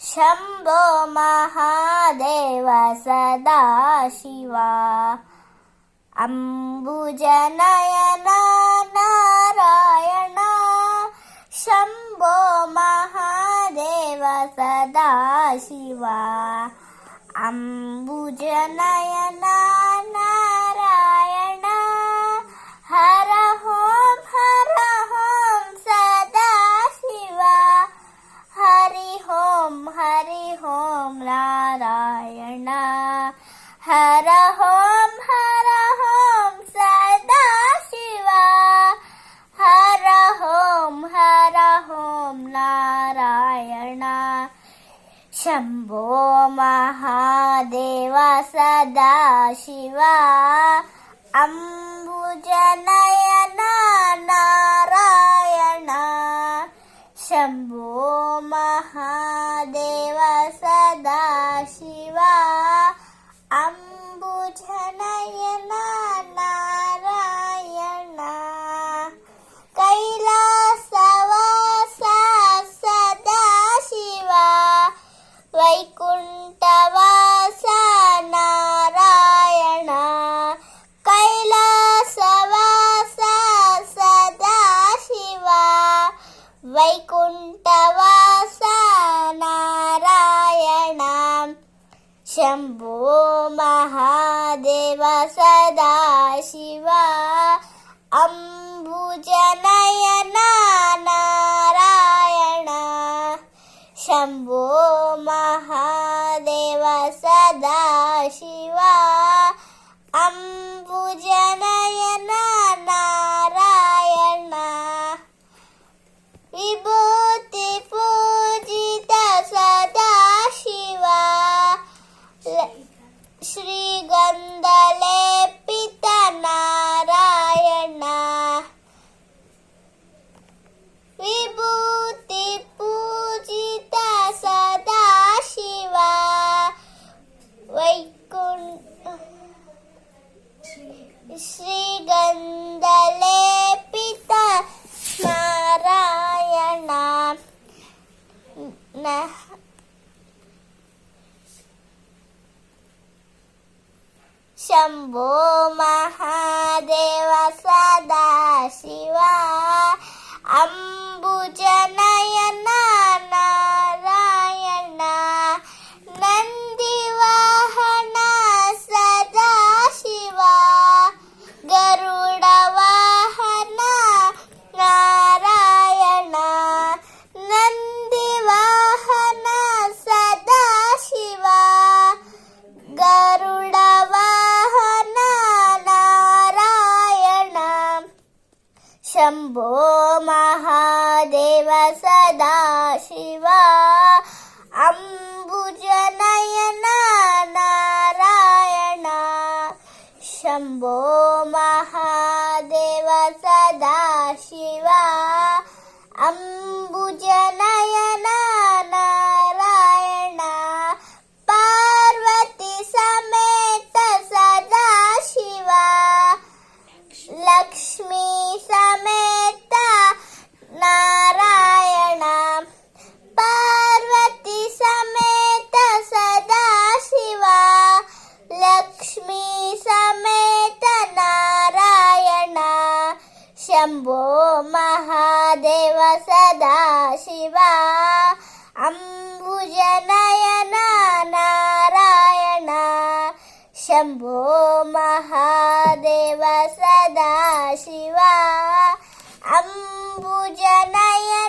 ಶಂಭೋ ಮಹಾದೇವ ಸದಾಶಿವ ಅಂಬುಜನಯನ ನಾರಾಯಣ ಶಂಭೋ ಮಹಾದೇವ ಸದಾಶಿವ ಅಂಬುಜನಯನ ನಾರಾಯಣ ಹರ ಓಂ ಸದಾಶಿವ ಹರಿ ಓಂ ನಾರಾಯಣ ಹರ ಓಂ ಸದಾಶಿವ ಹರ ಓಂ ನಾರಾಯಣ ಶಂಭೋ ಮಹಾದೇವ ಸದಾಶಿವ ಅಂಬುಜನಯನ ನಾರಾಯಣ ಶಂಭೋ ಮಹಾದೇವ ಸದಾಶಿವ ಅಂಬುಜನಯನ ನಾರಾಯಣ ಕೈಲಾಸವಾಸ ಸದಾಶಿವ ವೈಕುಂಠವಾಸ ನಾರಾಯಣ ಕೈಲಾಸವಾಸ ಸದಾಶಿವ ವೈಕುಂಠವಾಸ ನಾರಾಯಣ ಶಂಭೋ ಮಹಾದೇವ ಸದಾಶಿವ ಅಂಬುಜನಯನ ನಾರಾಯಣ ಶಂಭೋ ಮಹಾದೇವ ಸದಾಶಿವ ಅಂಬುಜನಯನ ನಾರಾಯಣ ವಿಭೂತಿ ಪೂಜಿತ ಸದಾಶಿವ ಶ್ರೀಗಂಧ ಲೇಪಿತ ನಾರಾಯಣ ವಿಭೂತಿ ಪೂಜಿತ ಸದಾಶಿವ ಶ್ರೀಗಂಧ ಲೇಪಿತ ನಾರಾಯಣ ಶಂಭೋ ಮಹಾದೇವ ಸದಾಶಿವ ಅಂಬುಜನಯನ ನಾರಾಯಣ ನಂದಿವಾಹನ ಸದಾಶಿವ ಗರುಡ ವಾಹನ ನಾರಾಯಣ ನಂದಿವಾಹನ ಸದಾಶಿವ ಗರುಡ ವಾಹನ ನಾರಾಯಣ ಶಂಭೋ ಮಹಾದೇವ ಸದಾಶಿವ ಅಂಬುಜನಯನ ನಾರಾಯಣ ಶಂಭೋ ಮಹಾದೇವ ಸದಾಶಿವ ಅಂಬುಜನಯನ ನಾರಾಯಣ ಪಾರ್ವತಿ ಸಮೇತ ಸದಾಶಿವ ಲಕ್ಷ್ಮೀ ಸಮೇತ ನಾರಾಯಣ ಪಾರ್ವತಿ ಸಮೇತ ಸದಾಶಿವ ಲಕ್ಷ್ಮೀ ಸಮೇತ ನಾರಾಯಣ ಶಂಭೋ ಮಹಾದೇವ ಸದಾಶಿವ ಅಂಬುಜನಯನ ನಾರಾಯಣ ಶಂಭೋ ಮಹಾದೇವ ಸದಾಶಿವ ಅಂಬುಜನಯನ